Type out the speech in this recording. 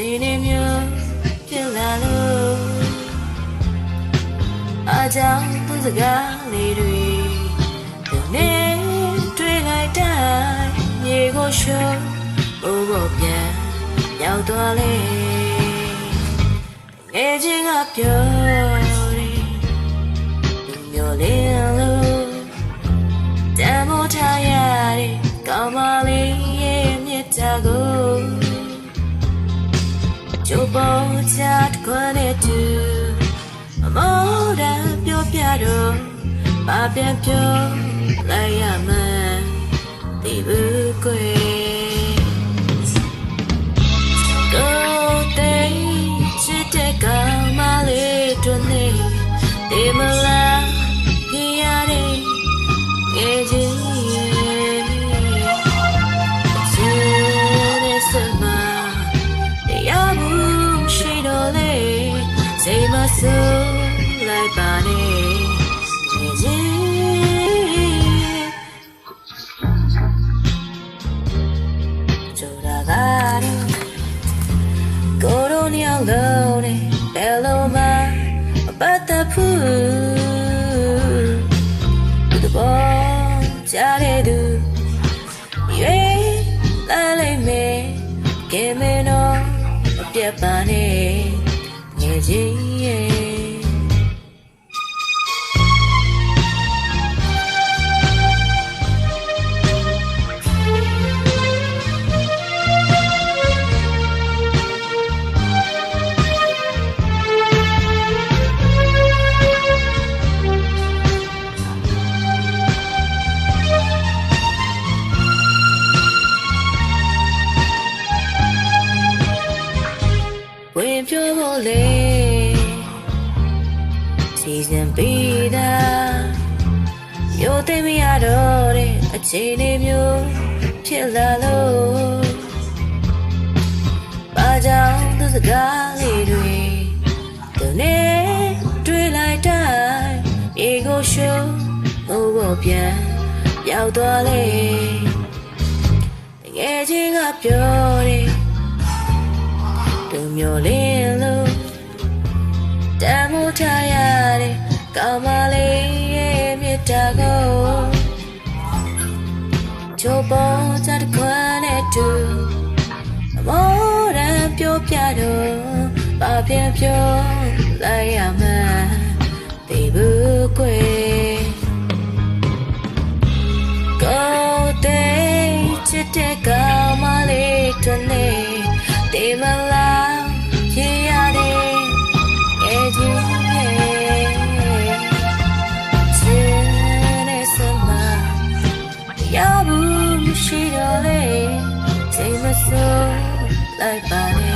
နေမျိုးဖြစ်လာလို့အကြောင်းသူစကားလေးတွေဒီနေ့တွေ့လိုက်တိုင်းမြေကိုရှုံးဖို့ပြန်ရောက်သွားလေငယ်ချင်းကပြောတယ်လူမျိုးလေးလို့တမ်းမိုးထားရတဲ့ကောင်းမလေးရဲ့မြတ်တာကိုကျုပ်ပေါ်ချတ်ခွနဲ့တူအမောတမ်းပြောပြတော့ဘာပြန်ပြောလိုက်ရမှန်းဒီဘူးကွယ်ကိုတဲ့ချစ်တဲ့ကောင်မလေးတို့နေဒီမလားကြည့်ရတဲ့ရဲ့ချင်းစိတ်မဆိုးလိုက်ပါနဲ့နေချင်းကြိုတာကတော့ကိုရိုနီအောင်လို့နဲ့ဘယ်လိုမှမပတ်သက်ဘူးဒီပေါ်ကြတဲ့သူရွေးလာလိုက်မယ်ကဲမင်းတော့မပြတ်ပါနဲ့ဝင်ပြောဖို့လေစီစဉ်ပြီးသားမျိုးသိမရတော့တဲ့အခြေအနေမျိုးဖြစ်လာလို့ဘာကြောင့်သူစကားလေးတွေသူနဲ့တွေ့လိုက်တိုင်းအေကိုရှုံးဖို့ပြန်ရောက်သွားလေငယ်ချင်းကပြောတယ်လူမျိုးလေးလို့တမ်းမိုးထားရတဲ့ကောင်းမလေးရဲ့မြတ်တာကိုချိုးပေါ်ချတ်ခွန်းနဲ့တူအမောတမ်းပြောပြတော့ဘာပြန်ပြောလိုက်ရမှန်းသိဘူးကွယ်ကိုတဲ့ချစ်တဲ့ကောင်းမလေးတို့နေဒီမလားဖြစ်ရတဲ့ရဲ့ချင်းရဲ့ချင်းနဲ့စမရဘူးမရှိတော့လေစိတ်မဆိုးလိုက်ပါနဲ့